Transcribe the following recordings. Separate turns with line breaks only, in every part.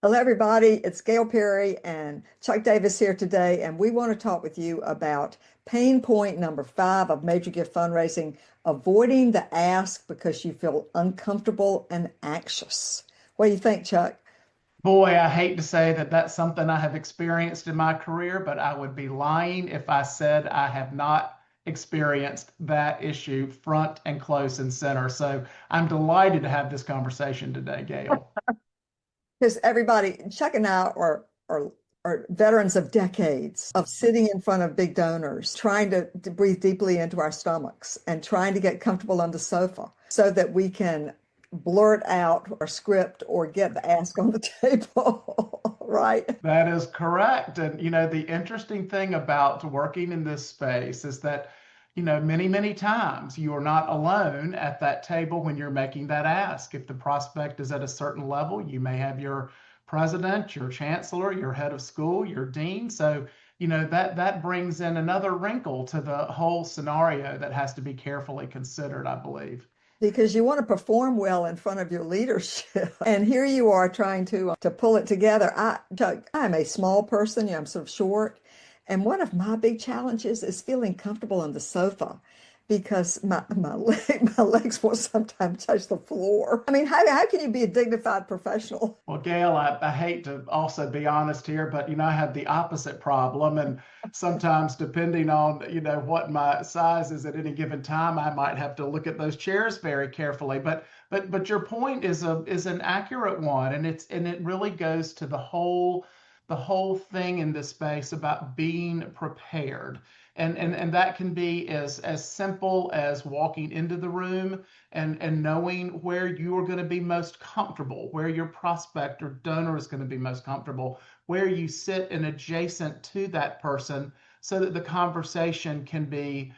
Hello, everybody. It's Gail Perry and Chuck Davis here today, and we want to talk with you about pain point number 5 of major gift fundraising, avoiding the ask because you feel uncomfortable and anxious. What do you think, Chuck?
Boy, I hate to say that that's something I have experienced in my career, but I would be lying if I said I have not experienced that issue front and close and center. So I'm delighted to have this conversation today, Gail.
Because everybody, Chuck and I are veterans of decades of sitting in front of big donors, trying to breathe deeply into our stomachs and trying to get comfortable on the sofa so that we can blurt out our script or get the ask on the table, right?
That is correct. And, the interesting thing about working in this space is that, many, many times you are not alone at that table when you're making that ask. If the prospect is at a certain level, you may have your president, your chancellor, your head of school, your dean. So, that brings in another wrinkle to the whole scenario that has to be carefully considered, I believe.
Because you want to perform well in front of your leadership. And here you are trying to pull it together. I'm a small person, I'm sort of short. And one of my big challenges is feeling comfortable on the sofa because my legs will sometimes touch the floor. I mean, how can you be a dignified professional?
Well, Gail, I hate to also be honest here, but I have the opposite problem. And sometimes depending on, what my size is at any given time, I might have to look at those chairs very carefully. But your point is an accurate one. And it really goes to the whole thing in this space about being prepared. And that can be as simple as walking into the room and knowing where you are going to be most comfortable, where your prospect or donor is going to be most comfortable, where you sit and adjacent to that person so that the conversation can be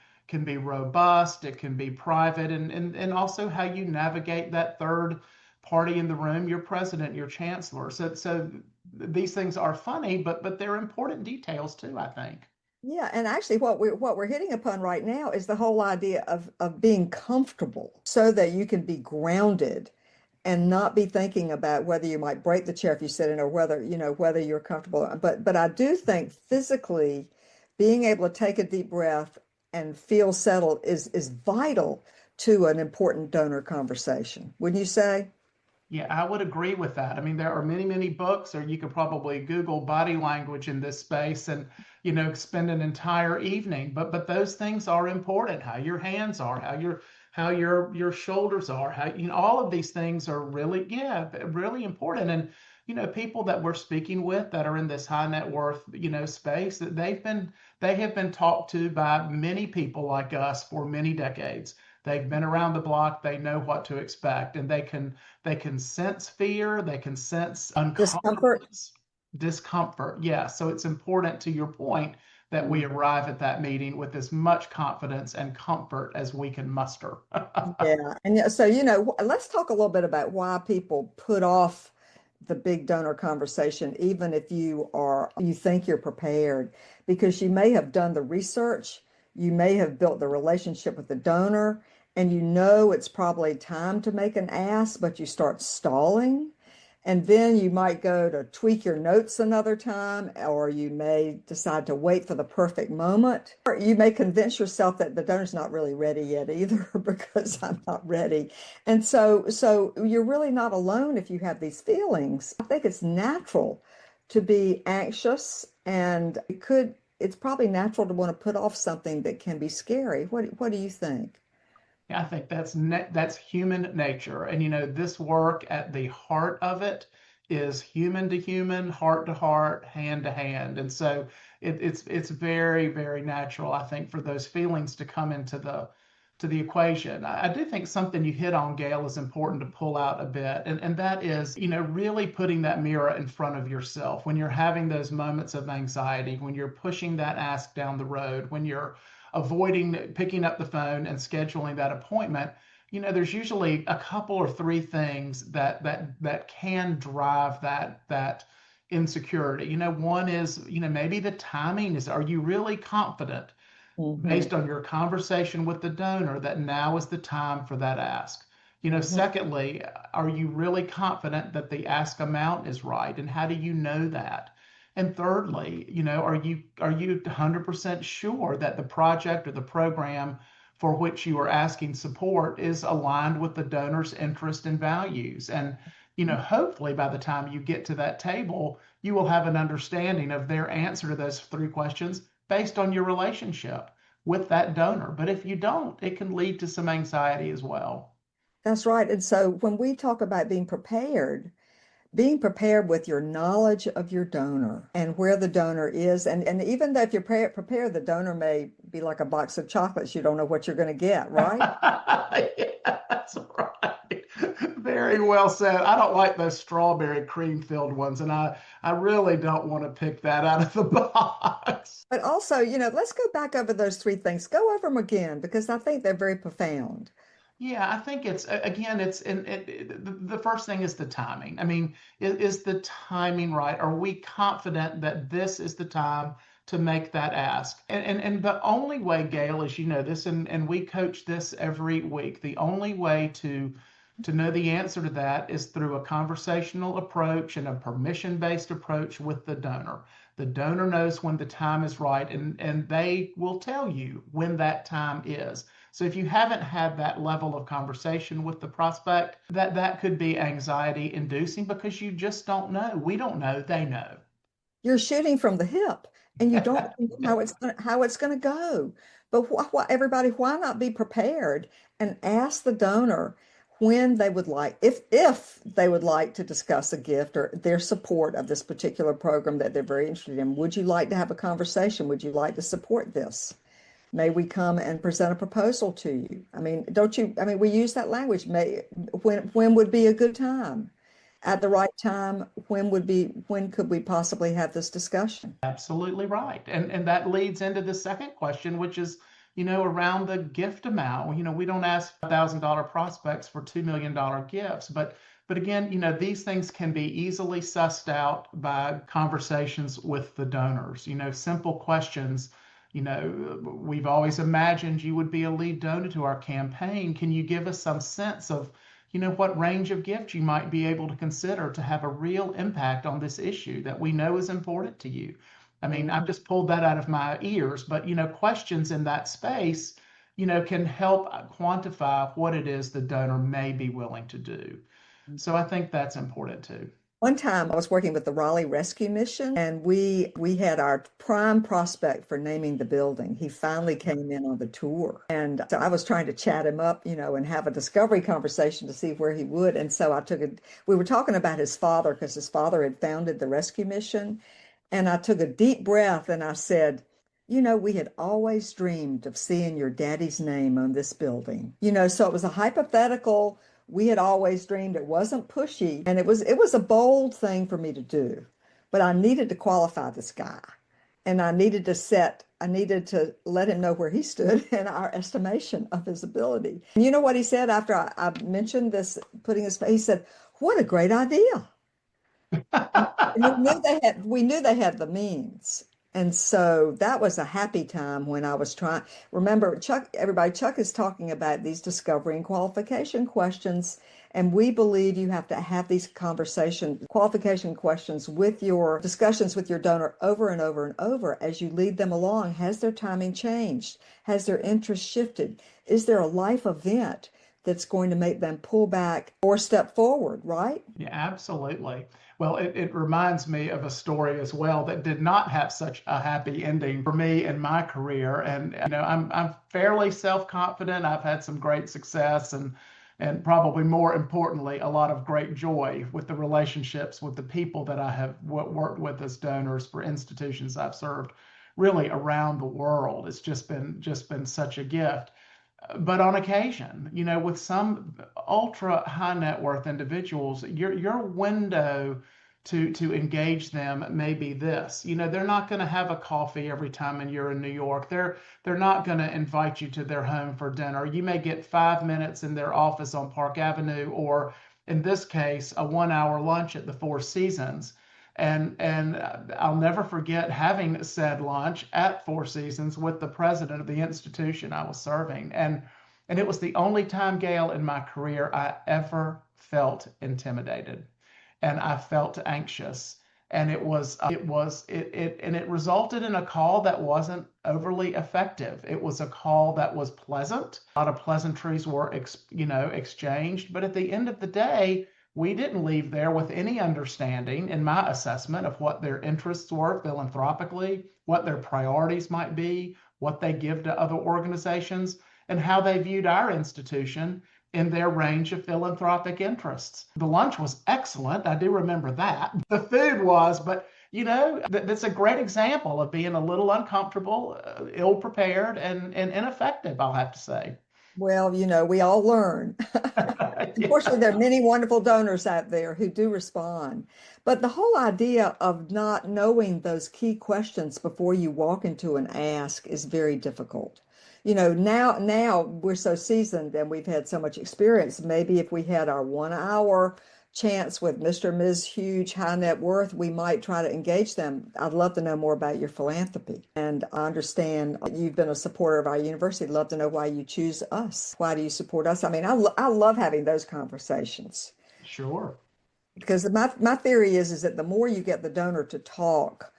robust, it can be private, and also how you navigate that third party in the room, your president, your chancellor. So these things are funny, but they're important details too, I think.
Yeah, and actually what we're hitting upon right now is the whole idea of being comfortable so that you can be grounded and not be thinking about whether you might break the chair if you sit in or whether you're comfortable. But I do think physically being able to take a deep breath and feel settled is vital to an important donor conversation. Wouldn't you say?
Yeah, I would agree with that. I mean, there are many, many books, or you could probably Google body language in this space and, spend an entire evening. But those things are important. How your hands are, how your shoulders are, how all of these things are really, yeah, really important. And people that we're speaking with that are in this high net worth, space, that they have been talked to by many people like us for many decades. They've been around the block, they know what to expect, and they can sense fear, they can sense
Discomfort?
uncomfortableness, discomfort. Yeah, so it's important to your point that we arrive at that meeting with as much confidence and comfort as we can muster.
Yeah. And yeah, so, let's talk a little bit about why people put off the big donor conversation, even if you think you're prepared, because you may have done the research, you may have built the relationship with the donor, and it's probably time to make an ask, but you start stalling. And then you might go to tweak your notes another time, or you may decide to wait for the perfect moment. Or you may convince yourself that the donor's not really ready yet either because I'm not ready. And so you're really not alone if you have these feelings. I think it's natural to be anxious and it's probably natural to want to put off something that can be scary. What do you think?
Yeah, I think that's human nature. And this work at the heart of it is human to human, heart to heart, hand to hand. And so it's very, very natural, I think, for those feelings to come into the equation. I do think something you hit on, Gail, is important to pull out a bit. And that is, really putting that mirror in front of yourself when you're having those moments of anxiety, when you're pushing that ask down the road, when you're avoiding picking up the phone and scheduling that appointment. There's usually a couple or three things that can drive that insecurity. One is, maybe the timing is, are you really confident
Mhm.
based on your conversation with the donor that now is the time for that ask?
Mhm.
Secondly, are you really confident that the ask amount is right? And how do you know that? And thirdly, are you 100% sure that the project or the program for which you are asking support is aligned with the donor's interest and values? And hopefully by the time you get to that table, you will have an understanding of their answer to those three questions based on your relationship with that donor. But if you don't, it can lead to some anxiety as well.
That's right. And so when we talk about being prepared with your knowledge of your donor and where the donor is, and even though if you're prepared, the donor may be like a box of chocolates, you don't know what you're going to get, right?
Yeah, that's right. Very well said. I don't like those strawberry cream filled ones, and I really don't want to pick that out of the box.
But also, let's go back over those three things. Go over them again because I think they're very profound.
Yeah, I think again, it's the first thing is the timing. I mean, is the timing right? Are we confident that this is the time to make that ask? And the only way, Gail, as you know this, and we coach this every week, the only way to know the answer to that is through a conversational approach and a permission-based approach with the donor. The donor knows when the time is right, and they will tell you when that time is. So if you haven't had that level of conversation with the prospect, that could be anxiety inducing because you just don't know. We don't know, they know.
You're shooting from the hip and you don't know how it's going to go. But everybody, why not be prepared and ask the donor when they would like, if they would like to discuss a gift or their support of this particular program that they're very interested in. Would you like to have a conversation? Would you like to support this? May we come and present a proposal to you? I mean, don't you, I mean, we use that language. When would be a good time? At the right time, when could we possibly have this discussion?
Absolutely right. And that leads into the second question, which is, around the gift amount. We don't ask $1,000 prospects for $2 million gifts, but again, these things can be easily sussed out by conversations with the donors. Simple questions. We've always imagined you would be a lead donor to our campaign. Can you give us some sense of what range of gift you might be able to consider to have a real impact on this issue that we know is important to you? I mean, I've
Mhm.
just pulled that out of my ears, but questions in that space, can help quantify what it is the donor may be willing to do. So I think that's important too.
One time I was working with the Raleigh Rescue Mission and we had our prime prospect for naming the building. He finally came in on the tour. And so I was trying to chat him up, and have a discovery conversation to see where he would. And so we were talking about his father because his father had founded the rescue mission. And I took a deep breath and I said, we had always dreamed of seeing your daddy's name on this building. So it was a hypothetical. We had always dreamed. It wasn't pushy, and it was a bold thing for me to do. But I needed to qualify this guy. And I needed to let him know where he stood in our estimation of his ability. And you know what he said after I mentioned this, he said, "What a great idea." And we knew they had the means. And so that was a happy time when I was trying. Remember, Chuck is talking about these discovery and qualification questions. And we believe you have to have these qualification questions with your discussions with your donor over and over and over as you lead them along. Has their timing changed? Has their interest shifted? Is there a life event that's going to make them pull back or step forward, right?
Yeah, absolutely. Well, it reminds me of a story as well that did not have such a happy ending for me in my career. And I'm fairly self-confident. I've had some great success and probably more importantly, a lot of great joy with the relationships with the people that I have worked with as donors for institutions I've served really around the world. It's just been such a gift. But on occasion, with some ultra high net worth individuals, your window to engage them may be this. They're not going to have a coffee every time and you're in New York. They're not going to invite you to their home for dinner. You may get 5 minutes in their office on Park Avenue, or in this case, a 1 hour lunch at the Four Seasons. And I'll never forget having said lunch at Four Seasons with the president of the institution I was serving. And And it was the only time, Gail, in my career I ever felt intimidated and I felt anxious. And it resulted in a call that wasn't overly effective. It was a call that was pleasant. A lot of pleasantries were, exchanged. But at the end of the day, we didn't leave there with any understanding, in my assessment, of what their interests were philanthropically, what their priorities might be, what they give to other organizations, and how they viewed our institution in their range of philanthropic interests. The lunch was excellent. I do remember that. The food was, but that's a great example of being a little uncomfortable, ill prepared, and ineffective, I'll have to say.
Well, we all learn. Unfortunately, there are many wonderful donors out there who do respond. But the whole idea of not knowing those key questions before you walk into an ask is very difficult. Now we're so seasoned and we've had so much experience. Maybe if we had our 1 hour chance with Mr. and Ms. Huge High Net Worth, we might try to engage them. I'd love to know more about your philanthropy. And I understand you've been a supporter of our university. I'd love to know why you choose us. Why do you support us? I mean, I love having those conversations
Sure.
because my theory is that the more you get the donor to talk,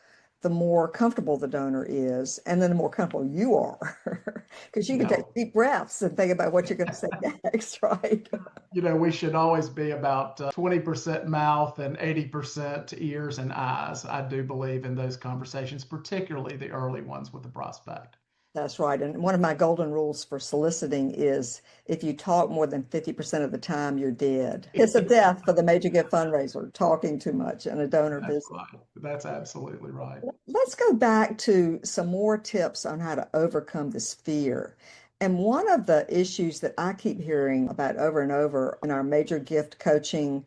the more comfortable the donor is, and then the more comfortable you are, because you can
Yeah.
take deep breaths and think about what you're going to say next, right?
We should always be about 20% mouth and 80% ears and eyes. I do believe in those conversations, particularly the early ones with the prospect.
That's right. And one of my golden rules for soliciting is if you talk more than 50% of the time, you're dead. It's a death for the major gift fundraiser, talking too much in a donor
That's
visit.
right. That's absolutely right.
Let's go back to some more tips on how to overcome this fear. And one of the issues that I keep hearing about over and over in our major gift coaching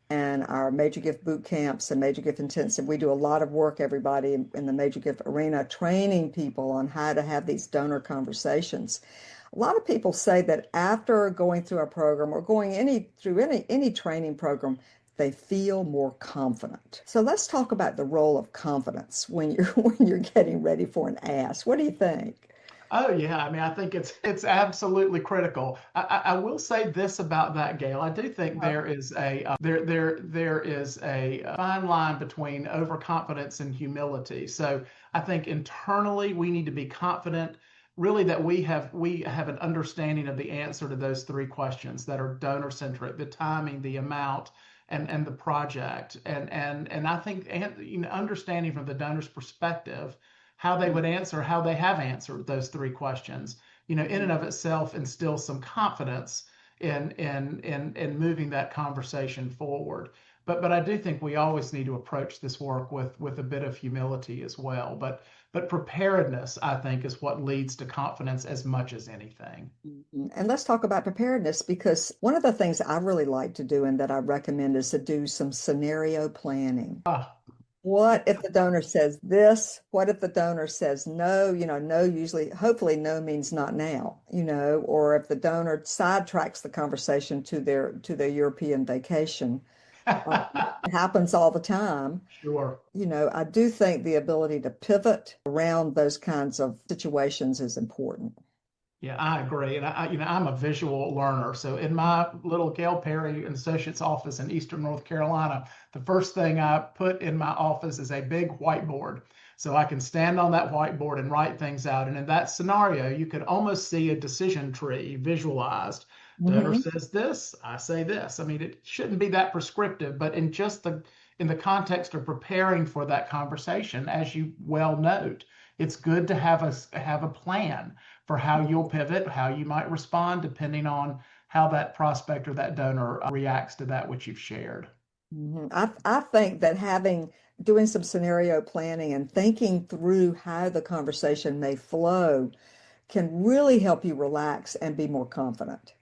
and our major gift boot camps and major gift intensive, we do a lot of work, everybody in the major gift arena, training people on how to have these donor conversations. A lot of people say that after going through a program or going through any training program, they feel more confident. So let's talk about the role of confidence when you're when you're getting ready for an ask. What do you think?
Oh yeah, I mean, I think it's absolutely critical. I will say this about that, Gail. I do think there is a fine line between overconfidence and humility. So I think internally we need to be confident, really, that we have an understanding of the answer to those three questions that are donor centric: the timing, the amount, and the project. And I think, understanding from the donor's perspective how they would answer, how they have answered those three questions, in and of itself instills some confidence in moving that conversation forward. But I do think we always need to approach this work with a bit of humility as well. But preparedness, I think, is what leads to confidence as much as anything.
Mhm. And let's talk about preparedness because one of the things I really like to do and that I recommend is to do some scenario planning.
Ah,
What if the donor says this? What if the donor says no? No usually, hopefully, no means not now, or if the donor sidetracks the conversation to their European vacation. It happens all the time.
sure.
I do think the ability to pivot around those kinds of situations is important.
Yeah, I agree. And I'm a visual learner. So in my little Gail Perry and Associates office in Eastern North Carolina, the first thing I put in my office is a big whiteboard. So I can stand on that whiteboard and write things out. And in that scenario, you could almost see a decision tree visualized. Donor
Hmm.
says this, I say this. I mean, it shouldn't be that prescriptive, but in the context of preparing for that conversation, as you well note, it's good to have a plan for how you'll pivot, how you might respond, depending on how that prospect or that donor reacts to that which you've shared.
I think that doing some scenario planning and thinking through how the conversation may flow can really help you relax and be more confident.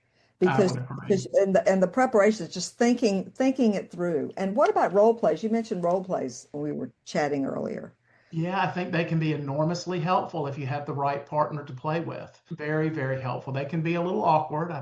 I
Because
would agree.
because and the preparation is just thinking it through. And what about role plays? You mentioned role plays when we were chatting earlier.
Yeah, I think they can be enormously helpful if you have the right partner to play with. Very, very helpful. They can be a little awkward.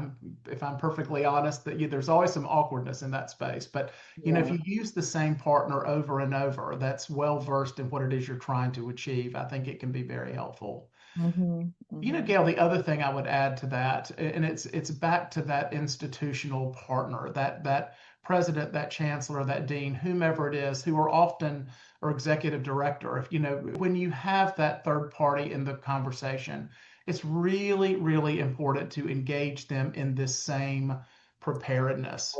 If I'm perfectly honest, there's always some awkwardness in that space. But if
Yeah.
you use the same partner over and over, that's well versed in what it is you're trying to achieve. I think it can be very helpful.
Hmm. Hmm.
Gail, the other thing I would add to that, and it's back to that institutional partner, that president, that chancellor, that dean, whomever it is, who are often or executive director. If when you have that third party in the conversation, it's really, really important to engage them in this same preparedness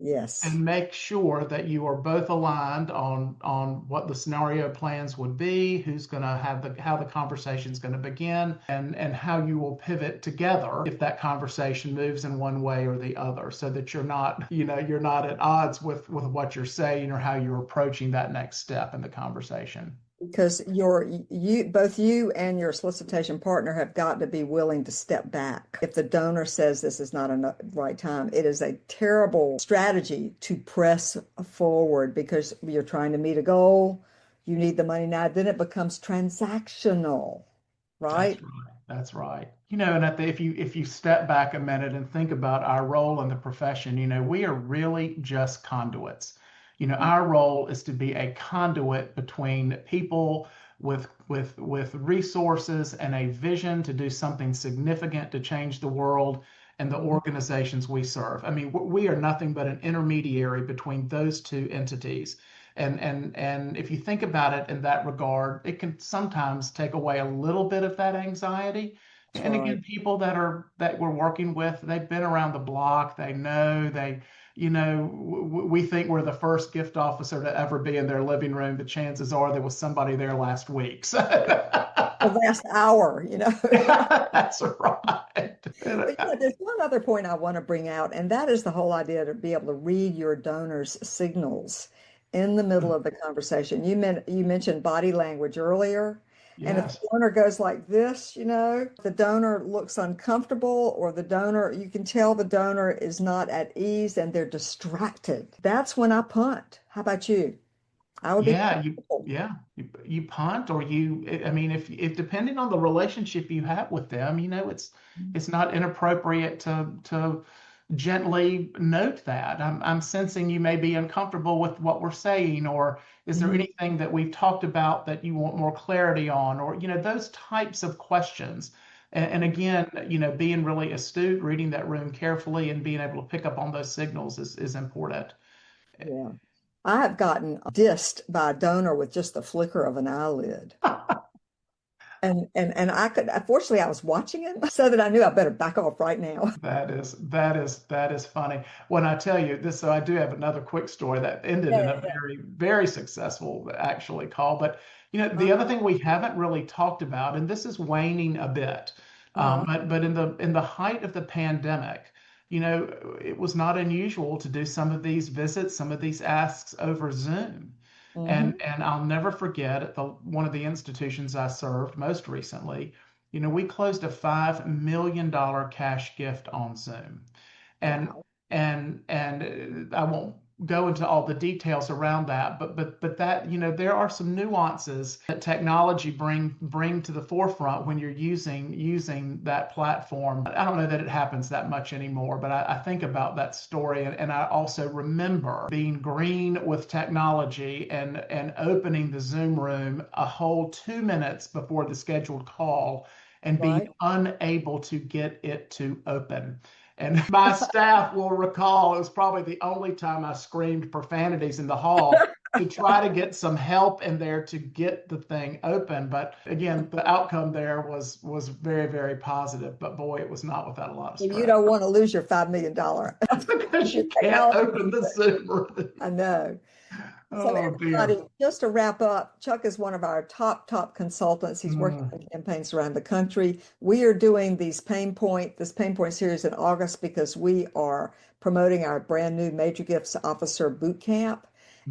Yes,
and make sure that you are both aligned on what the scenario plans would be, who's going to have how the conversation is going to begin, and how you will pivot together if that conversation moves in one way or the other, so that you're not at odds with what you're saying or how you're approaching that next step in the conversation.
because both you and your solicitation partner have got to be willing to step back. If the donor says this is not a right time, it is a terrible strategy to press forward because you're trying to meet a goal. You need the money now. Then it becomes transactional,
That's
right?
right. That's right. And if you step back a minute and think about our role in the profession, we are really just conduits. Our role is to be a conduit between people with resources and a vision to do something significant to change the world and the
Mhm.
organizations we serve. I mean, we are nothing but an intermediary between those two entities. And if you think about it in that regard, it can sometimes take away a little bit of that anxiety.
That's
And
right.
again, people that we're working with, they've been around the block. They know we think we're the first gift officer to ever be in their living room, but chances are there was somebody there last week. So
The last hour.
that's right.
But there's one other point I want to bring out, and that is the whole idea to be able to read your donor's signals in the middle of the conversation. You mentioned body language earlier, and if the
Yes.
donor goes like this, the donor looks uncomfortable, or you can tell the donor is not at ease and they're distracted. That's when I punt. How about you? I would be
Yeah,
careful.
you punt or I mean if depending on the relationship you have with them, it's not inappropriate to gently note that. I'm sensing you may be uncomfortable with what we're saying, or is there
Mhm.
anything that we've talked about that you want more clarity on, or those types of questions. And again, being really astute, reading that room carefully, and being able to pick up on those signals is important.
Yeah. I have gotten dissed by a donor with just the flicker of an eyelid. And I could, fortunately I was watching it so that I knew I better back off right now.
That is funny. When I tell you this, so I do have another quick story that ended in a
Yeah.
very, very successful actually call. But the other
Uh-huh.
thing we haven't really talked about, and this is waning a bit,
Uh-huh.
but in the height of the pandemic, it was not unusual to do some of these visits, some of these asks over Zoom.
Hmm.
And I'll never forget at the one of the institutions I served most recently, we closed a $5 million cash gift on Zoom. And
Wow.
and I won't go into all the details around that, but that there are some nuances that technology bring to the forefront when you're using that platform. I don't know that it happens that much anymore, but I think about that story, and I also remember being green with technology and opening the Zoom room a whole 2 minutes before the scheduled call and being
Right.
unable to get it to open. And my staff will recall it was probably the only time I screamed profanities in the hall to try to get some help in there to get the thing open. But again, the outcome there was very, very positive. But boy, it was not without a lot of
Well, you
stress.
don't want to lose your $5 million
Because you can't
technology.
open the Zoom room.
I know. So
Oh dear.
everybody, just to wrap up, Chuck is one of our top consultants. He's working
Mm.
on campaigns around the country. We are doing this pain point series in August because we are promoting our brand new Major Gifts Officer Boot Camp.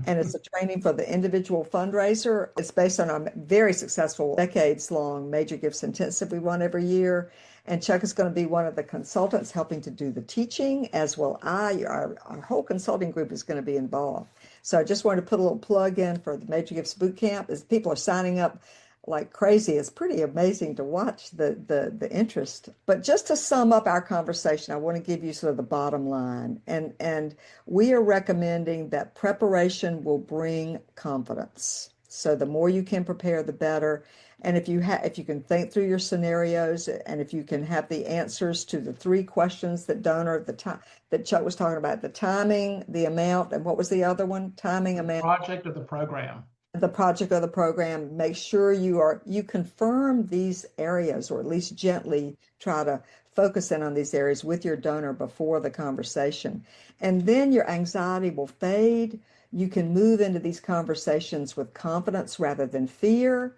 And it's a training for the individual fundraiser. It's based on a very successful decades-long Major Gifts Intensive we run every year. And Chuck is going to be one of the consultants helping to do the teaching, as well our whole consulting group is going to be involved. So I just wanted to put a little plug in for the Major Gifts Boot Camp as people are signing up like crazy. It's pretty amazing to watch the interest. But just to sum up our conversation, I want to give you sort of the bottom line. And we are recommending that preparation will bring confidence. So the more you can prepare, the better. And if you can think through your scenarios and if you can have the answers to the three questions that donor the time that Chuck was talking about, the timing, the amount, and what was the other one? Timing,
The
amount,
project or the program.
the project or the program. Make sure you confirm these areas, or at least gently try to focus in on these areas with your donor before the conversation. And then your anxiety will fade. You can move into these conversations with confidence rather than fear.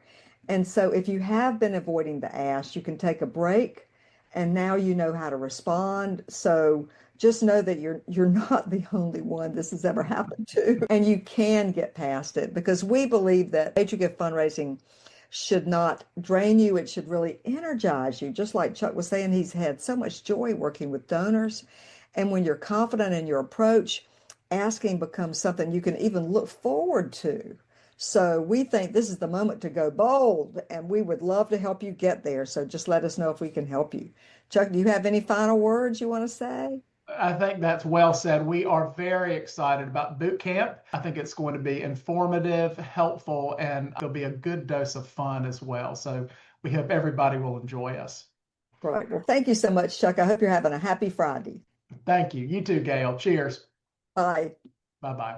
And so if you have been avoiding the ask, you can take a break and now you know how to respond. So just know that you're not the only one this has ever happened to, and you can get past it because we believe that major gift fundraising should not drain you. It should really energize you. Just like Chuck was saying, he's had so much joy working with donors. And when you're confident in your approach, asking becomes something you can even look forward to. So we think this is the moment to go bold, and we would love to help you get there. So just let us know if we can help you. Chuck, do you have any final words you want to say?
I think that's well said. We are very excited about boot camp. I think it's going to be informative, helpful, and there'll be a good dose of fun as well. So we hope everybody will enjoy us.
Right. Well, thank you so much, Chuck. I hope you're having a happy Friday.
Thank you. You too, Gail. Cheers.
Bye.
Bye bye.